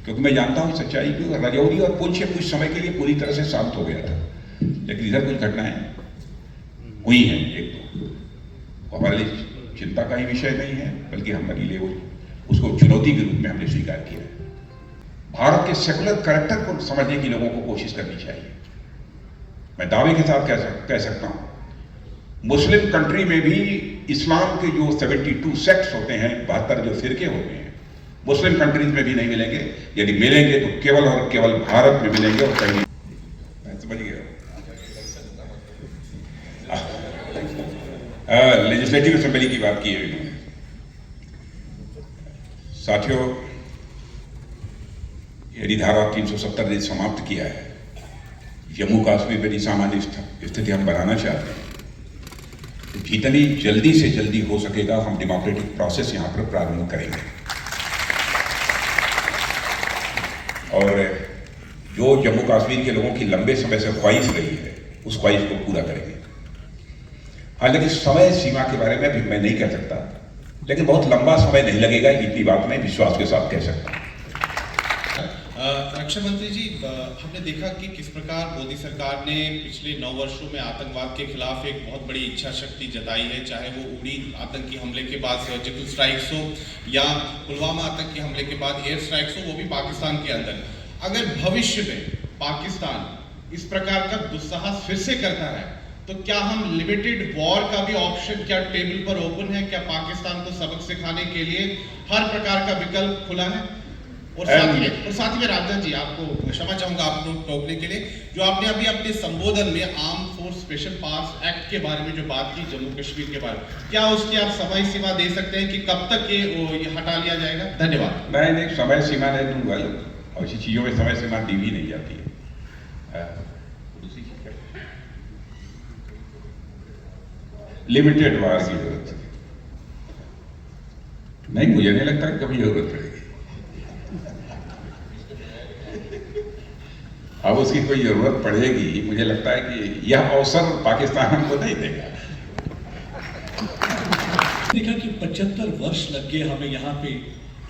क्योंकि मैं जानता हूँ सच्चाई की। राजौरी और पुंछ कुछ समय के लिए पूरी तरह से शांत हो गया था, लेकिन इधर कुछ घटनाएं हुई हैं एक दो, हमारे लिए चिंता का ही विषय नहीं है, बल्कि हमारे लिए उसको चुनौती के रूप में हमने स्वीकार किया है। भारत के सेकुलर कैरेक्टर को समझने की लोगों को कोशिश करनी चाहिए। मैं दावे के साथ कह सकता हूं, मुस्लिम कंट्री में भी इस्लाम के जो 72 सेक्ट्स होते हैं, 72 जो फिरके होते हैं, मुस्लिम कंट्रीज में भी नहीं मिलेंगे। यदि मिलेंगे तो केवल और केवल भारत में मिलेंगे और कहीं। मैं समझ गया। लेजिस्लेटिव असेंबली की बात की है इन्होंने। साथियों, यदि धारा 370 ने समाप्त किया है, जम्मू कश्मीर में सामान्य स्थिति हम बनाना चाहते हैं, तो जितनी जल्दी से जल्दी हो सकेगा हम डेमोक्रेटिक प्रोसेस यहां पर प्रारंभ करेंगे और जो जम्मू कश्मीर के लोगों की लंबे समय से ख्वाहिश रही है, उस ख्वाहिश को पूरा करेंगे। हालांकि समय सीमा के बारे में भी मैं नहीं कह सकता, लेकिन बहुत लंबा समय नहीं लगेगा, इतनी बात मैं विश्वास के साथ कह सकता हूं। रक्षा मंत्री जी, हमने देखा कि किस प्रकार मोदी सरकार ने पिछले 9 वर्षों में आतंकवाद के खिलाफ एक बहुत बड़ी इच्छा शक्ति जताई है, चाहे वो उड़ी आतंकी हमले के बाद सर्जिकल स्ट्राइक्स हो या पुलवामा आतंकी हमले के बाद एयर स्ट्राइक्स हो, वो भी पाकिस्तान के अंदर। अगर भविष्य में पाकिस्तान इस प्रकार का दुस्साहस फिर से करता है, तो क्या हम लिमिटेड वॉर का भी ऑप्शन क्या टेबल पर ओपन है? क्या पाकिस्तान को सबक सिखाने के लिए हर प्रकार का विकल्प खुला है? और साथ ही में राजनाथ जी, आपको क्षमा चाहूंगा आपको टोकने के लिए, जो आपने अभी अपने संबोधन में arm force special powers act के बारे में जो बात की जम्मू कश्मीर के बारे में, क्या उसकी आप समय सीमा दे सकते हैं कि कब तक ये हटा लिया जाएगा? धन्यवाद। मैं एक समय सीमा नहीं दूंगा, और ऐसी चीजों में समय सीमा दी भी नहीं जाती है। लिमिटेड वार की जरूरत नहीं, मुझे नहीं लगता कि कभी जरूरत पड़ेगी। अब उसकी कोई जरूरत पड़ेगी, मुझे लगता है कि यह अवसर पाकिस्तान हमको नहीं देगा। देखा कि 75 वर्ष लग गए हमें यहाँ पे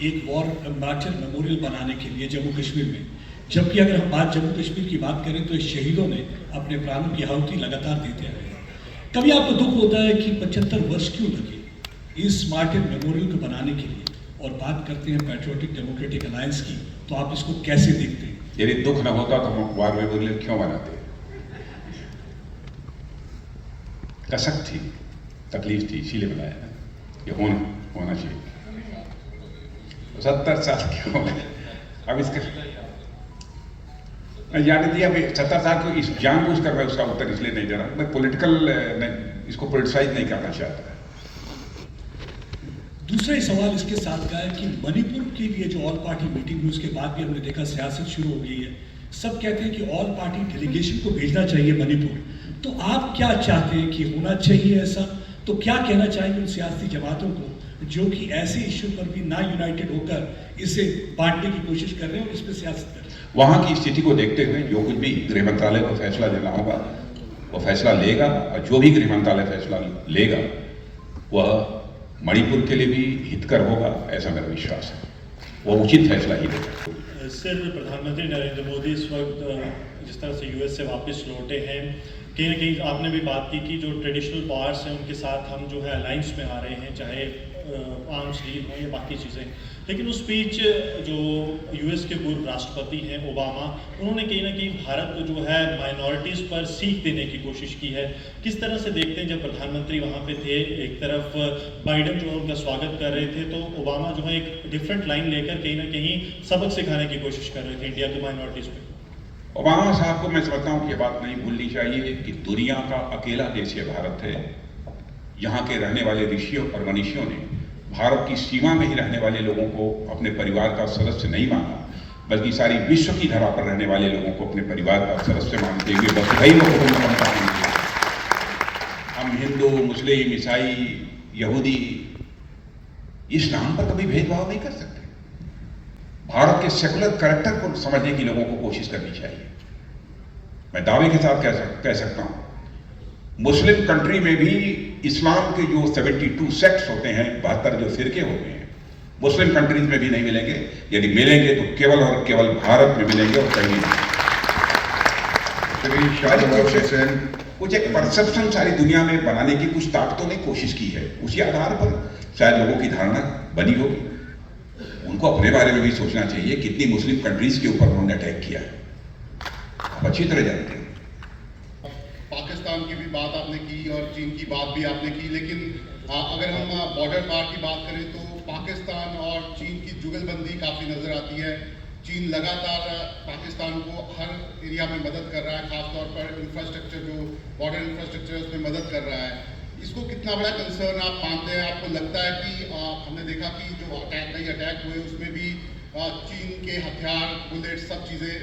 एक वॉर मार्टर मेमोरियल बनाने के लिए जम्मू कश्मीर में, जबकि अगर हम जम्मू कश्मीर की बात करें तो शहीदों ने अपने प्राणों की आहुति लगातार देते रहे। कभी आपको दुख होता है कि 75 वर्ष क्यों लगे इस मार्टर मेमोरियल को बनाने के लिए? और बात करते हैं पैट्रियोटिक डेमोक्रेटिक अलायंस की, तो आप इसको कैसे देखते हैं? यदि दुख न होता तो हम वार मेमोरियल क्यों बनाते? कसक थी, तकलीफ थी, इसीलिए बनाया ना, ये होना चाहिए। 70 साल क्यों हो गए? अब इसका मैं जाने दिया, 70 साल को इस जानबूझकर मैं उसका उत्तर इसलिए नहीं दे रहा, मैं पॉलिटिकल इसको पोलिटिसाइज नहीं करना चाहता। दूसरा ही सवाल इसके साथ का है कि मणिपुर के लिए जो ऑल पार्टी मीटिंग हुई, उसके बाद भी हमने देखा सियासत शुरू हो गई है। सब कहते हैं कि ऑल पार्टी डेलीगेशन को भेजना चाहिए मणिपुर, तो आप क्या चाहते हैं कि होना चाहिए ऐसा? तो क्या कहना चाहेंगे उन सियासी जमातों को जो कि ऐसे इश्यू पर भी ना यूनाइटेड होकर इसे बांटने की कोशिश कर रहे हैं और इस पर सियासत कर रहे हैं? वहां की स्थिति को देखते हुए जो कुछ भी गृह मंत्रालय को फैसला लेना होगा वो फैसला लेगा, और जो भी गृह मंत्रालय फैसला लेगा वह मणिपुर के लिए भी हितकर होगा, ऐसा मेरा विश्वास है। वो उचित फैसला ही देगा। सर, प्रधानमंत्री नरेंद्र मोदी इस वक्त जिस तरह से यूएस से वापस लौटे हैं, कहीं ना कहीं आपने भी बात की कि जो ट्रेडिशनल पावर्स हैं उनके साथ हम जो है अलायंस में आ रहे हैं, चाहे आर्म्स डील हो या बाकी चीज़ें। लेकिन उस बीच जो यूएस के पूर्व राष्ट्रपति हैं ओबामा, उन्होंने कहीं ना कहीं भारत को जो है माइनॉरिटीज़ पर सीख देने की कोशिश की है। किस तरह से देखते हैं, जब प्रधानमंत्री वहाँ पे थे, एक तरफ बाइडेन जो है उनका स्वागत कर रहे थे, तो ओबामा जो है एक डिफरेंट लाइन लेकर कहीं ना कहीं सबक सिखाने की कोशिश कर रहे थे इंडिया की माइनॉरिटीज़ पे। ओबामा साहब को मैं समझता हूँ कि ये बात नहीं भूलनी चाहिए कि दुनिया का अकेला देश ये भारत है, यहाँ के रहने वाले ऋषियों और मनीषियों ने भारत की सीमा में ही रहने वाले लोगों को अपने परिवार का सदस्य नहीं माना, बल्कि सारी विश्व की धरा पर रहने वाले लोगों को अपने परिवार का सदस्य मानते हुए वसुधैव कुटुम्बकम का हम हिंदू, मुस्लिम, ईसाई, यहूदी इस नाम पर कभी भेदभाव नहीं कर सकते। भारत के सेकुलर कैरेक्टर को समझने की लोगों को कोशिश करनी चाहिए। मैं दावे के साथ कह सकता हूं, मुस्लिम कंट्री में भी इस्लाम के जो 72 सेक्ट्स होते हैं, 72 जो फिरके होते हैं, मुस्लिम कंट्रीज में भी नहीं मिलेंगे। यदि मिलेंगे तो केवल और केवल भारत में मिलेंगे और कहीं नहीं। कुछ एक परसेप्शन सारी दुनिया में बनाने की कुछ ताकतों ने कोशिश की है, उसी आधार पर शायद लोगों की धारणा बनी होगी। उनको अपने बारे में भी सोचना चाहिए, कितनी मुस्लिम कंट्रीज के ऊपर उन्होंने अटैक किया है, आप अच्छी तरह जानते हैं। पाकिस्तान की भी बात आपने की और चीन की बात भी आपने की, लेकिन अगर हम बॉर्डर पार की बात करें तो पाकिस्तान और चीन की जुगलबंदी काफ़ी नज़र आती है। चीन लगातार पाकिस्तान को हर एरिया में मदद कर रहा है, खासतौर पर इंफ्रास्ट्रक्चर, जो बॉर्डर इंफ्रास्ट्रक्चर है उसमें मदद कर रहा है। इसको कितना बड़ा कंसर्न आप मानते हैं? आपको लगता है कि हमने देखा कि जो अटैक हुए उसमें भी चीन के हथियार, बुलेट, सब चीज़ें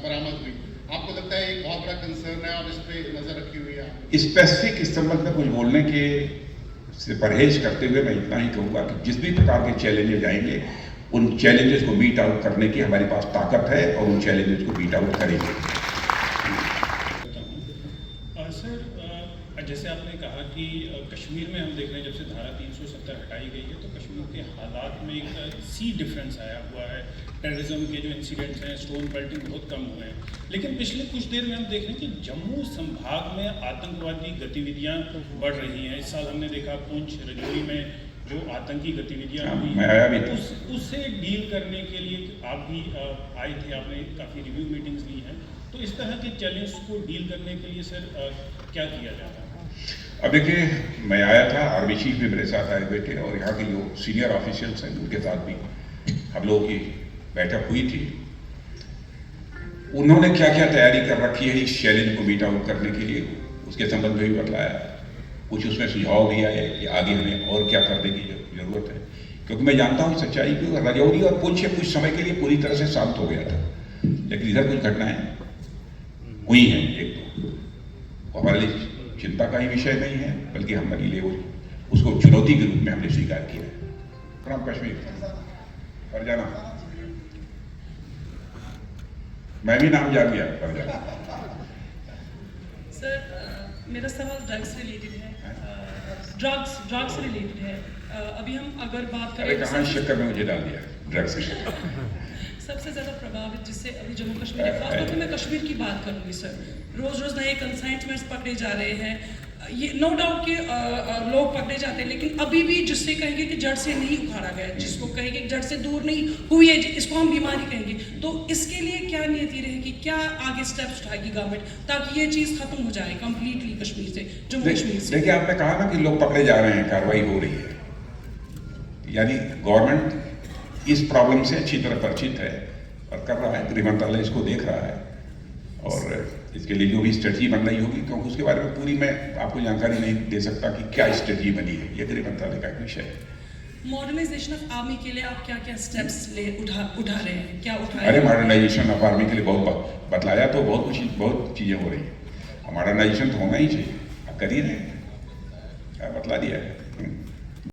बरामद हुई। आपको लगता है एक बहुत बड़ा कंसर्न है और इस पर नज़र रखी हुई है? स्पेसिफिक इस संबंध में कुछ बोलने के से परहेज करते हुए मैं इतना ही कहूँगा कि जिस भी प्रकार के चैलेंजेस आएंगे, उन चैलेंजेस को मीट आउट करने की हमारे पास ताकत है और उन चैलेंजेस को मीट आउट करेंगे। सर, जैसे आपने कहा कि कश्मीर में हम देख रहे हैं, जब से धारा 370 हटाई गई है तो कश्मीर के हालात में एक सी डिफरेंस आया हुआ है। टेररिज्म के जो इंसिडेंट्स हैं, स्टोन पेल्टिंग बहुत कम हुए हैं। लेकिन पिछले कुछ देर में हम देख रहे हैं कि जम्मू संभाग में आतंकवादी गतिविधियां बढ़ रही हैं। इस साल हमने देखा पुंछ, रजौरी में जो आतंकी गतिविधियां हुई हैं, उससे डील करने के लिए आप भी आए थे, आपने काफ़ी रिव्यू मीटिंग्स ली हैं। तो इस तरह के चैलेंज को डील करने के लिए सर क्या किया जाता है? अब देखिए, मैं आया था, आर्मी चीफ भी मेरे साथ आए हुए थे और यहाँ के जो सीनियर ऑफिशियल्स हैं उनके साथ भी हम लोगों की बैठक हुई थी। उन्होंने क्या क्या तैयारी कर रखी है इस चैलेंज को मीट आउट करने के लिए, उसके संबंध में भी बतलाया। कुछ उसमें सुझाव भी आए कि आगे हमें और क्या करने की जरूरत है, क्योंकि मैं जानता हूँ सच्चाई की रजौरी और पुंछ कुछ समय के लिए पूरी तरह से शांत हो गया था, लेकिन इधर कुछ घटनाएं हुई हैं एक दो, हमारे लिए चिंता का ही विषय नहीं है, बल्कि हमारे लिए उसको चुनौती के रूप में हमने स्वीकार किया है। फ्रॉम कश्मीर, फरजाना, मैं भी नाम जान गया, फरजाना। सर, मेरा सवाल ड्रग्स रिलेटेड है। ड्रग्स से रिलेटेड है। अभी हम अगर बात करें, अरे कहाँ शक्कर में मुझे डाल दिया ड्रग्स से। सबसे ज़्यादा प्रभावित जिससे अभी जम्मू कश्मीर है, खासतौर पर मैं कश्मीर की बात करूँगी सर। रोज़ रोज़ नए कंसाइनमेंट्स पकड़े जा रहे हैं। ये नो डाउट कि लोग पकड़े जाते हैं, लेकिन अभी भी जिससे कहेंगे कि जड़ से नहीं उखाड़ा गया, जिसको कहेंगे कि जड़ से दूर नहीं हुई है, इसको हम बीमारी कहेंगे। तो इसके लिए क्या नीति रहेगी, क्या आगे स्टेप्स उठाएगी गवर्नमेंट, ताकि ये चीज़ खत्म हो जाए कम्प्लीटली कश्मीर से, जम्मू कश्मीर से? देखिए, आपने कहा ना कि लोग पकड़े जा रहे हैं, कार्रवाई हो रही है, यानी गवर्नमेंट इस प्रॉब्लम से अच्छी तरह परिचित है और कर रहा है। गृह मंत्रालय इसको देख रहा है और इसके लिए जो भी स्ट्रेटजी बन रही होगी, क्योंकि उसके बारे में पूरी मैं आपको जानकारी नहीं दे सकता कि क्या स्ट्रेटजी बनी है, ये गृह मंत्रालय का विषय है। मॉडर्नाइजेशन ऑफ आर्मी के लिए आप क्या क्या स्टेप्स उठा रहे हैं, क्या उठा रहे अरे हैं? मॉडर्नाइजेशन ऑफ आर्मी के लिए बहुत बतलाया, तो बहुत चीज़ें हो रही है। मॉडर्नाइजेशन तो होना ही चाहिए, आप कर ही रहे हैं, बतला दिया है।